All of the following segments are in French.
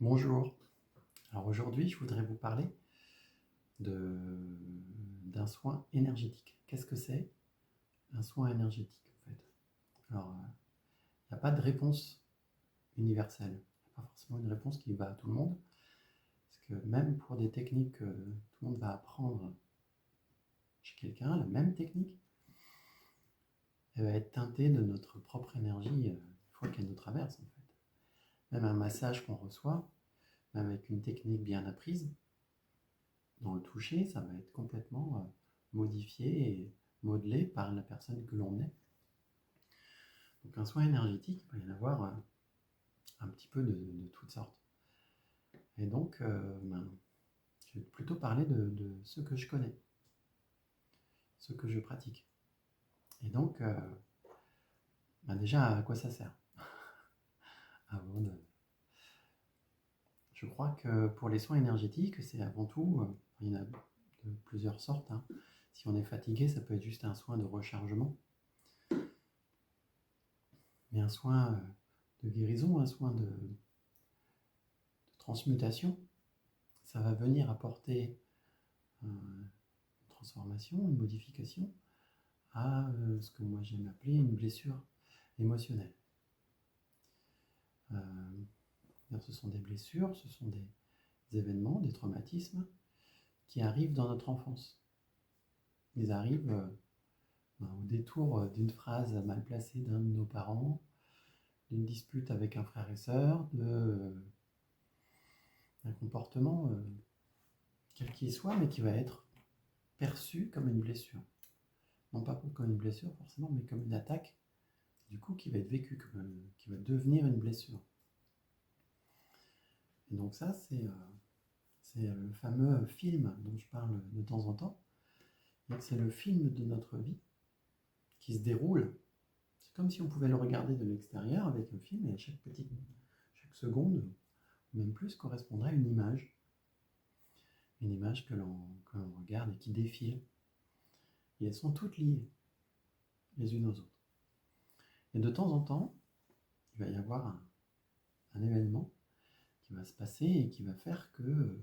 Bonjour. Alors aujourd'hui, je voudrais vous parler d'un soin énergétique. Qu'est-ce que c'est un soin énergétique en fait? Alors, il n'y a pas de réponse universelle. Il n'y a pas forcément une réponse qui va à tout le monde. Parce que même pour des techniques que tout le monde va apprendre chez quelqu'un, la même technique, elle va être teintée de notre propre énergie une fois qu'elle nous traverse en fait. Même un massage qu'on reçoit, même avec une technique bien apprise, dans le toucher, ça va être complètement modifié et modelé par la personne que l'on est. Donc un soin énergétique, il peut y en avoir un petit peu de toutes sortes. Et donc, je vais plutôt parler de ce que je connais, ce que je pratique. Et donc, déjà, à quoi ça sert? Avant de... Je crois que pour les soins énergétiques, c'est avant tout, il y en a de plusieurs sortes. Hein. Si on est fatigué, ça peut être juste un soin de rechargement. Mais un soin de guérison, un soin de transmutation, ça va venir apporter une transformation, une modification à ce que moi j'aime appeler une blessure émotionnelle. Ce sont des blessures, ce sont des événements, des traumatismes qui arrivent dans notre enfance. Ils arrivent au détour d'une phrase mal placée d'un de nos parents, d'une dispute avec un frère et sœur, d'un comportement quel qu'il soit, mais qui va être perçu comme une blessure. Non pas comme une blessure forcément, mais comme une attaque, du coup qui va être vécue, qui va devenir une blessure. Et donc ça, c'est le fameux film dont je parle de temps en temps. C'est le film de notre vie qui se déroule. C'est comme si on pouvait le regarder de l'extérieur avec un film, et chaque seconde, ou même plus, correspondrait à une image. Une image que l'on regarde et qui défile. Et elles sont toutes liées, les unes aux autres. Et de temps en temps, il va y avoir un événement qui va se passer et qui va faire que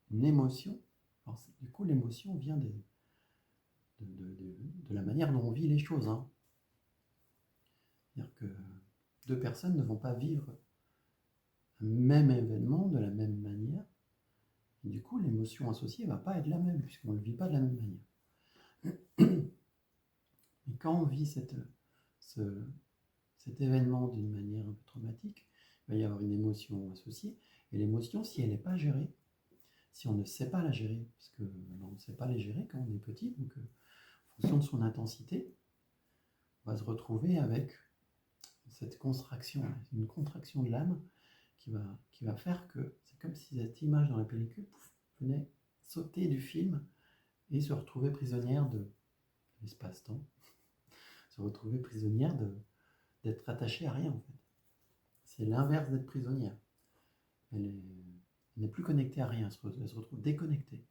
une émotion, alors du coup l'émotion vient de la manière dont on vit les choses. Hein. C'est-à-dire que deux personnes ne vont pas vivre un même événement de la même manière. Et du coup, l'émotion associée ne va pas être la même, puisqu'on ne le vit pas de la même manière. Et quand on vit cet événement d'une manière un peu traumatique, il va y avoir une émotion associée. Et l'émotion, si elle n'est pas gérée, si on ne sait pas la gérer, parce que on ne sait pas les gérer quand on est petit, donc en fonction de son intensité, on va se retrouver avec cette contraction, une contraction de l'âme qui va faire que c'est comme si cette image dans la pellicule venait sauter du film et se retrouver prisonnière de l'espace-temps, se retrouver prisonnière d'être attachée à rien en fait. C'est l'inverse d'être prisonnière. Elle n'est plus connectée à rien, elle se retrouve déconnectée.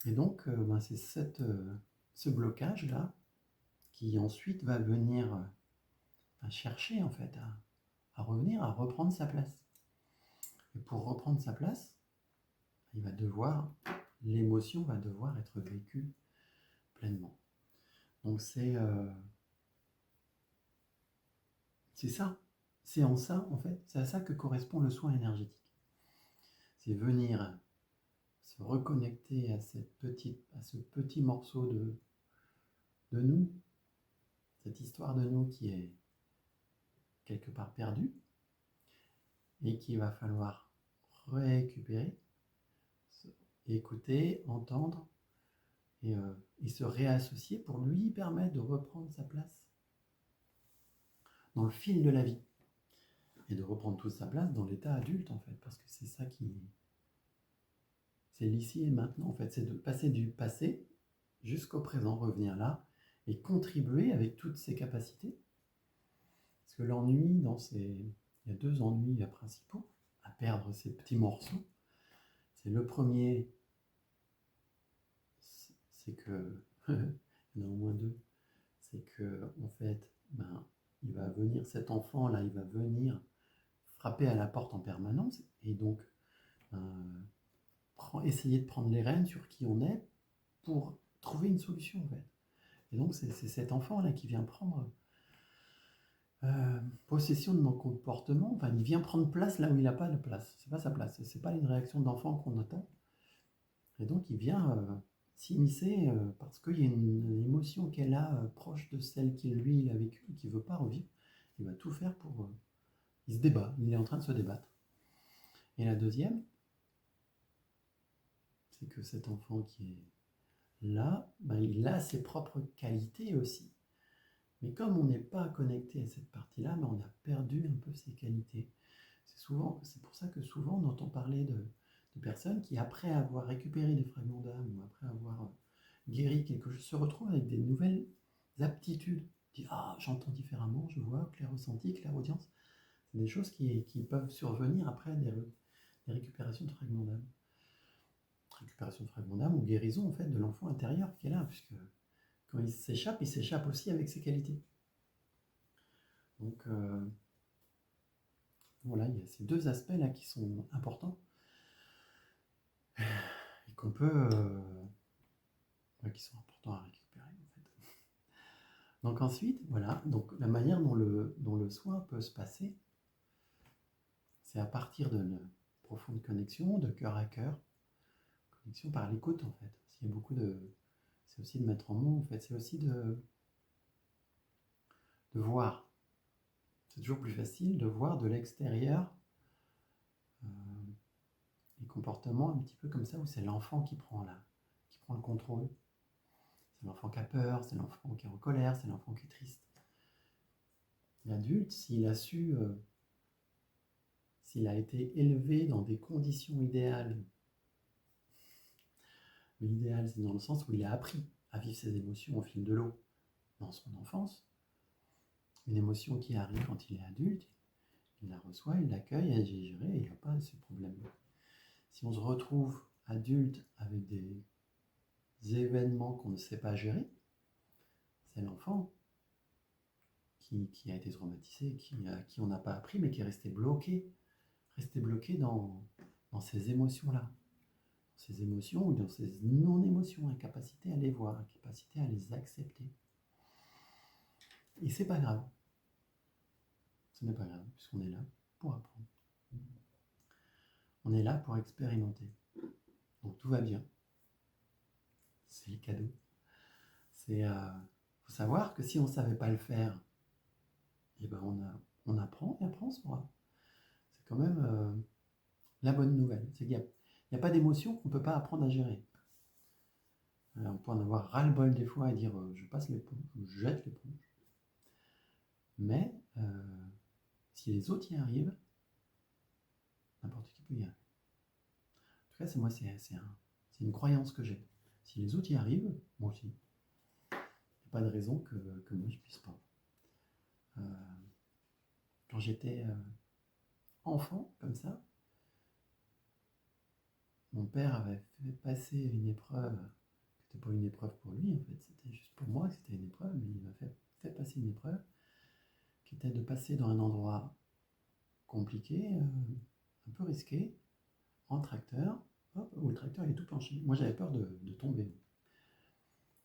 Et donc, c'est ce blocage-là qui ensuite va venir chercher en fait à revenir, à reprendre sa place. Et pour reprendre sa place, l'émotion va devoir être vécue pleinement. Donc c'est ça, c'est en ça en fait, c'est à ça que correspond le soin énergétique. C'est venir se reconnecter à ce petit morceau de nous, cette histoire de nous qui est quelque part perdue et qu'il va falloir récupérer, écouter, entendre et se réassocier pour lui permettre de reprendre sa place dans le fil de la vie et de reprendre toute sa place dans l'état adulte en fait, parce que c'est ça c'est l'ici et maintenant en fait, c'est de passer du passé jusqu'au présent, revenir là et contribuer avec toutes ses capacités. Parce que l'ennui, il y a deux ennuis principaux à perdre ces petits morceaux. C'est le premier, c'est que il y en a au moins deux, c'est que en fait, il va venir, cet enfant-là, il va venir frapper à la porte en permanence et donc essayer de prendre les rênes sur qui on est pour trouver une solution en fait. Et donc c'est cet enfant-là qui vient prendre possession de nos comportements, enfin il vient prendre place là où il n'a pas de place, c'est pas sa place, c'est pas une réaction d'enfant qu'on attend. Et donc il vient s'immiscer parce qu'il y a une émotion qu'elle a proche de celle qu'il lui il a vécue et qu'il ne veut pas revivre. Il va tout faire pour... il se débat, il est en train de se débattre. Et la deuxième, c'est que cet enfant qui est là, il a ses propres qualités aussi. Mais comme on n'est pas connecté à cette partie-là, on a perdu un peu ses qualités. C'est pour ça que souvent on entend parler de personnes qui, après avoir récupéré des fragments d'âme ou après avoir guéri quelque chose, se retrouvent avec des nouvelles aptitudes. Dit ah, j'entends différemment, je vois, clair ressenti, clairaudience. C'est des choses qui peuvent survenir après des récupérations de fragments d'âme. Récupération de fragments d'âme ou guérison en fait de l'enfant intérieur qui est là, puisque quand il s'échappe aussi avec ses qualités. Donc voilà, il y a ces deux aspects-là qui sont importants et qu'on peut... qui sont importants à récupérer en fait. Donc ensuite, voilà, donc la manière dont le soin peut se passer, c'est à partir d'une profonde connexion, de cœur à cœur, connexion par l'écoute en fait. Il y a beaucoup de... C'est aussi de mettre en mots en fait, c'est aussi de voir. C'est toujours plus facile de voir de l'extérieur les comportements un petit peu comme ça, où c'est l'enfant qui prend le contrôle. C'est l'enfant qui a peur, c'est l'enfant qui est en colère, c'est l'enfant qui est triste. L'adulte, s'il a su, s'il a été élevé dans des conditions idéales, l'idéal c'est dans le sens où il a appris à vivre ses émotions au fil de l'eau dans son enfance, une émotion qui arrive quand il est adulte, il la reçoit, il l'accueille, elle est gérée et il n'y a pas ce problème-là. Si on se retrouve adulte avec des événements qu'on ne sait pas gérer, c'est l'enfant qui a été traumatisé, à qui on n'a pas appris, mais qui est resté bloqué dans ces émotions-là. Ces émotions ou dans ces non-émotions, incapacité à les voir, incapacité à les accepter. Et c'est pas grave. Ce n'est pas grave, puisqu'on est là pour apprendre. On est là pour expérimenter. Donc tout va bien. C'est le cadeau. C'est faut savoir que si on ne savait pas le faire, eh ben on apprend et après on saura. C'est quand même la bonne nouvelle. C'est qu'il n'y a pas d'émotion qu'on ne peut pas apprendre à gérer. On peut en avoir ras-le-bol des fois et dire je passe l'éponge, je jette l'éponge. Mais si les autres y arrivent, n'importe qui peut y arriver. En tout cas, c'est une croyance que j'ai. Si les autres y arrivent, moi aussi. Il n'y a pas de raison que moi je ne puisse pas. Quand j'étais enfant, comme ça, mon père avait fait passer une épreuve, qui n'était pas une épreuve pour lui, en fait, c'était juste pour moi que c'était une épreuve, mais il m'a fait passer une épreuve qui était de passer dans un endroit compliqué, un peu risqué, en tracteur, où le tracteur est tout penché. Moi j'avais peur de tomber.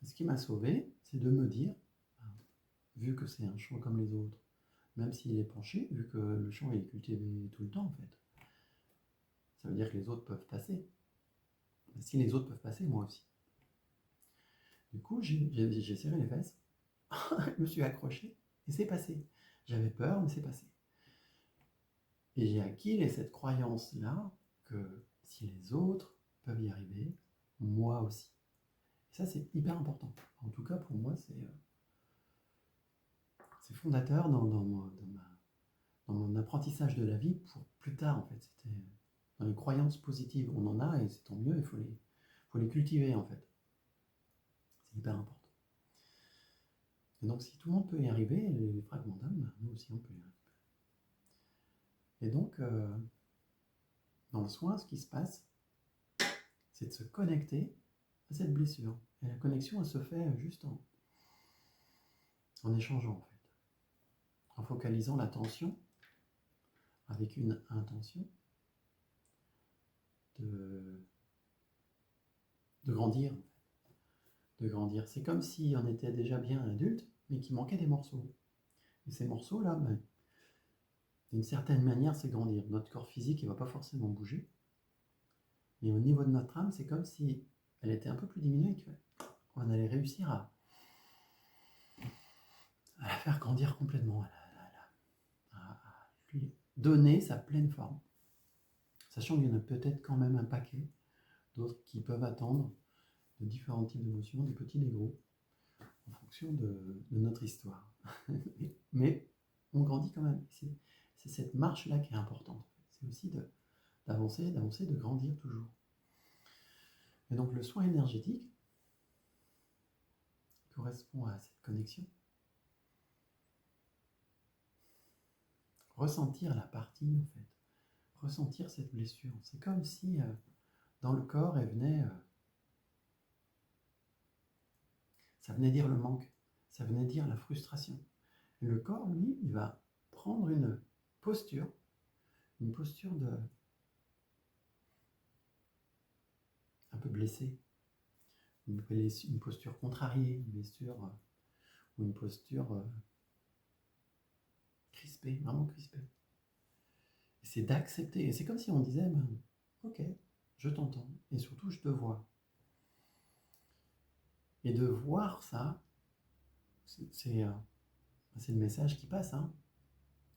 Et ce qui m'a sauvé, c'est de me dire, vu que c'est un champ comme les autres, même s'il est penché, vu que le champ est cultivé tout le temps en fait, ça veut dire que les autres peuvent passer. Mais si les autres peuvent passer, moi aussi. Du coup, j'ai serré les fesses, je me suis accroché, et c'est passé. J'avais peur, mais c'est passé. Et j'ai acquis cette croyance-là que si les autres peuvent y arriver, moi aussi. Et ça, c'est hyper important. En tout cas, pour moi, c'est fondateur dans mon apprentissage de la vie pour plus tard, en fait. C'était dans les croyances positives. On en a et c'est tant mieux, il faut les cultiver, en fait. C'est hyper important. Et donc, si tout le monde peut y arriver, les fragments d'âme, nous aussi, on peut y arriver. Et donc, dans le soin, ce qui se passe, c'est de se connecter à cette blessure. Et la connexion, elle se fait juste en échangeant, en fait. en focalisant l'attention avec une intention de grandir. De grandir. C'est comme si on était déjà bien adulte, mais qu'il manquait des morceaux. Et ces morceaux-là, d'une certaine manière, c'est grandir. Notre corps physique, il ne va pas forcément bouger. Mais au niveau de notre âme, c'est comme si elle était un peu plus diminuée, qu'on allait réussir à la faire grandir complètement, à lui donner sa pleine forme. Sachant qu'il y en a peut-être quand même un paquet d'autres qui peuvent attendre de différents types d'émotions, des petits, des gros, en fonction de notre histoire. Mais on grandit quand même. C'est cette marche-là qui est importante. C'est aussi d'avancer, de grandir toujours. Et donc le soin énergétique correspond à cette connexion. Ressentir la partie, en fait. Ressentir cette blessure. C'est comme si dans le corps, ça venait dire le manque, ça venait dire la frustration. Et le corps, lui, il va prendre une posture de un peu blessée, une posture contrariée, une blessure ou une posture crispée, vraiment crispée. Et c'est d'accepter. Et c'est comme si on disait, ok, je t'entends, et surtout je te vois. Et de voir ça, c'est le message qui passe. Hein.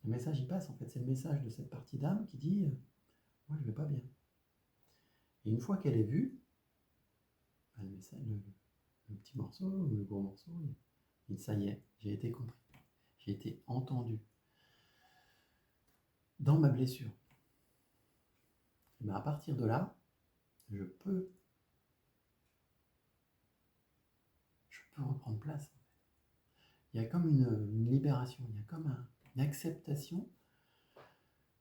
Le message, il passe, en fait. C'est le message de cette partie d'âme qui dit, moi, je vais pas bien. Et une fois qu'elle est vue, le message, le petit morceau ou le gros morceau, ça y est, j'ai été compris. J'ai été entendu. Dans ma blessure. Et à partir de là, je peux reprendre place. Il y a comme une libération, il y a comme une acceptation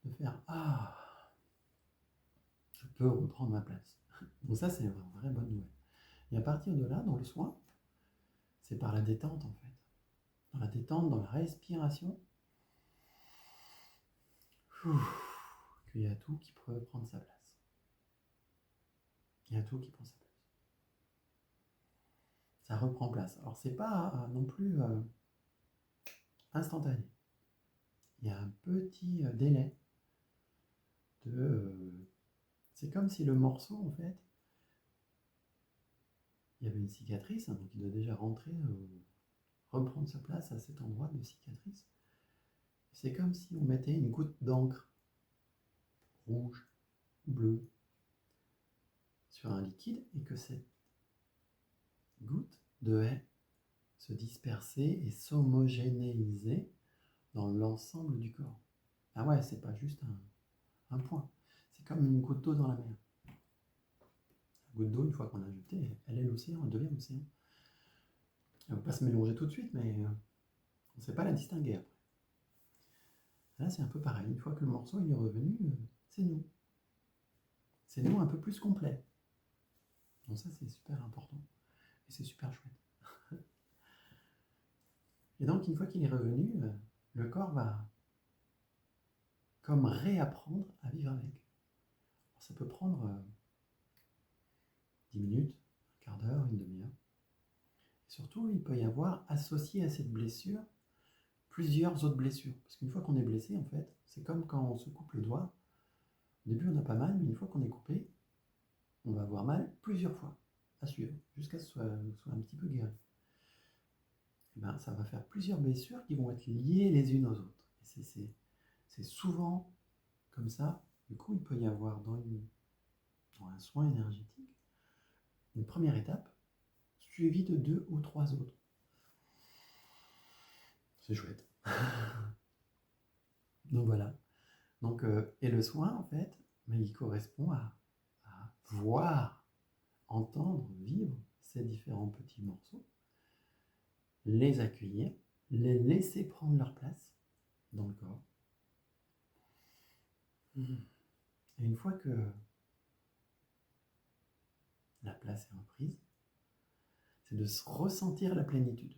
de faire « Ah, je peux reprendre ma place ». Donc ça, c'est une vraie bonne nouvelle. Et à partir de là, dans le soin, c'est par la détente en fait. Dans la détente, dans la respiration, qu'il y a tout qui peut prendre sa place. Il y a tout qui prend sa place. Ça reprend place. Alors c'est pas non plus instantané. Il y a un petit délai c'est comme si le morceau, en fait, il y avait une cicatrice, donc il doit déjà rentrer, reprendre sa place à cet endroit de cicatrice. C'est comme si on mettait une goutte d'encre rouge ou bleue sur un liquide et que cette goutte devait se disperser et s'homogénéiser dans l'ensemble du corps. Ah ouais, c'est pas juste un point. C'est comme une goutte d'eau dans la mer. La goutte d'eau, une fois qu'on l'a jetée, elle est l'océan, elle devient l'océan. Elle ne va pas se mélanger tout de suite, mais on ne sait pas la distinguer après. Là, c'est un peu pareil. Une fois que le morceau il est revenu, c'est nous. C'est nous un peu plus complet. Donc ça, c'est super important. Et c'est super chouette. Et donc, une fois qu'il est revenu, le corps va comme réapprendre à vivre avec. Alors, ça peut prendre 10 minutes, un quart d'heure, une demi-heure. Et surtout, il peut y avoir associé à cette blessure plusieurs autres blessures. Parce qu'une fois qu'on est blessé, en fait, c'est comme quand on se coupe le doigt. Au début, on n'a pas mal, mais une fois qu'on est coupé, on va avoir mal plusieurs fois à suivre, jusqu'à ce que ce soit un petit peu guéri. Et ça va faire plusieurs blessures qui vont être liées les unes aux autres. Et c'est souvent comme ça. Du coup, il peut y avoir dans un soin énergétique une première étape suivie de 2 ou 3 autres. C'est chouette. Donc voilà. Donc, et le soin, en fait, il correspond à voir, entendre, vivre ces différents petits morceaux, les accueillir, les laisser prendre leur place dans le corps. Et une fois que la place est reprise, c'est de se ressentir la plénitude.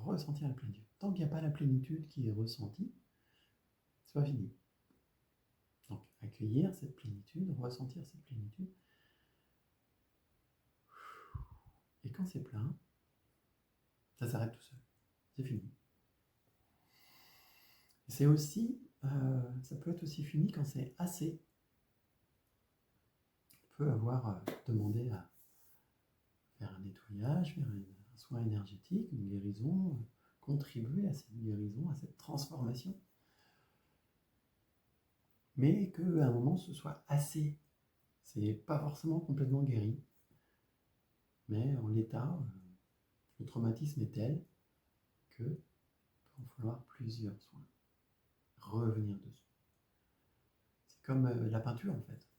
ressentir la plénitude. Tant qu'il n'y a pas la plénitude qui est ressentie, c'est pas fini. Donc, accueillir cette plénitude, ressentir cette plénitude. Et quand c'est plein, ça s'arrête tout seul. C'est fini. C'est aussi, ça peut être aussi fini quand c'est assez. On peut avoir demandé à faire un nettoyage, faire un soin énergétique, une guérison, contribuer à cette guérison, à cette transformation. Mais qu'à un moment ce soit assez. C'est pas forcément complètement guéri, mais en l'état, le traumatisme est tel que il va falloir plusieurs soins. Revenir dessus. C'est comme la peinture en fait.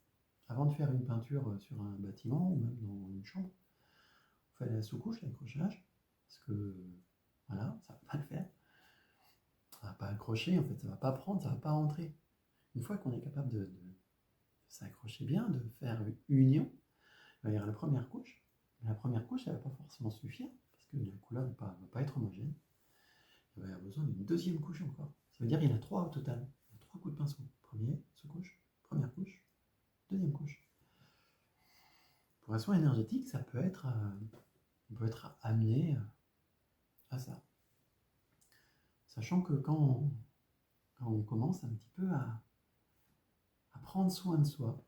Avant de faire une peinture sur un bâtiment ou même dans une chambre, on fait la sous-couche, l'accrochage, parce que voilà, ça ne va pas le faire. Ça ne va pas accrocher, en fait, ça ne va pas prendre, ça ne va pas rentrer. Une fois qu'on est capable de s'accrocher bien, de faire une union, il va y avoir la première couche. Mais la première couche, elle ne va pas forcément suffire, parce que la couleur ne va pas être homogène. Il va y avoir besoin d'une deuxième couche encore. Ça veut dire qu'il y en a 3 au total. Il y a 3 coups de pinceau. Premier, sous-couche, première couche, deuxième couche. Pour un soin énergétique, ça peut être, on peut être amené à ça. Sachant que quand on commence un petit peu à prendre soin de soi,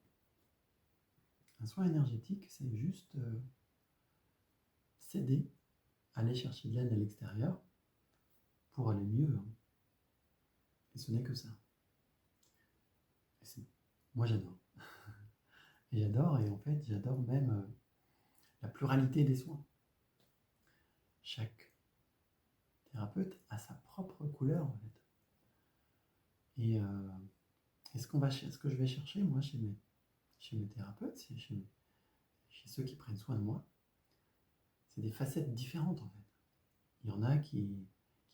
un soin énergétique, c'est juste s'aider, aller chercher de l'aide à l'extérieur pour aller mieux. Et ce n'est que ça. Moi, j'adore. Et j'adore, et en fait, j'adore même la pluralité des soins. Chaque thérapeute a sa propre couleur, en fait. Et ce que je vais chercher, moi, chez mes thérapeutes, chez ceux qui prennent soin de moi, c'est des facettes différentes, en fait. Il y en a qui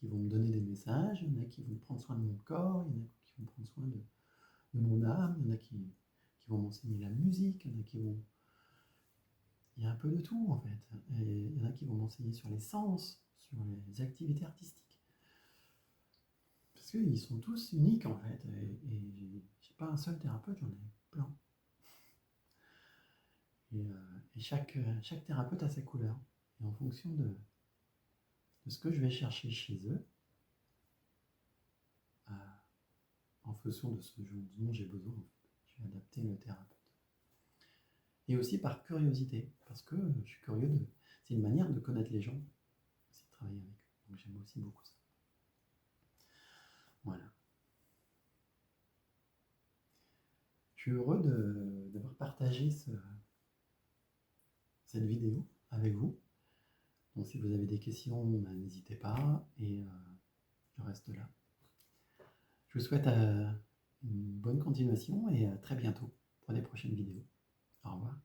vont me donner des messages, il y en a qui vont prendre soin de mon corps, il y en a qui vont prendre soin de mon âme, il y en a qui vont m'enseigner la musique, il y en a qui vont... Il y a un peu de tout, en fait. Et il y en a qui vont m'enseigner sur les sens, sur les activités artistiques. Parce qu'ils sont tous uniques, en fait. Et j'ai pas un seul thérapeute, j'en ai plein. Et chaque thérapeute a sa couleur. Et en fonction de ce que je vais chercher chez eux, en fonction de ce dont j'ai besoin, je vais adapter le thérapeute. Et aussi par curiosité, parce que je suis curieux de... C'est une manière de connaître les gens, aussi de travailler avec eux. Donc j'aime aussi beaucoup ça. Voilà. Je suis heureux d'avoir partagé cette vidéo avec vous. Donc si vous avez des questions, n'hésitez pas, et je reste là. Je vous souhaite une bonne continuation et à très bientôt pour des prochaines vidéos. Au revoir.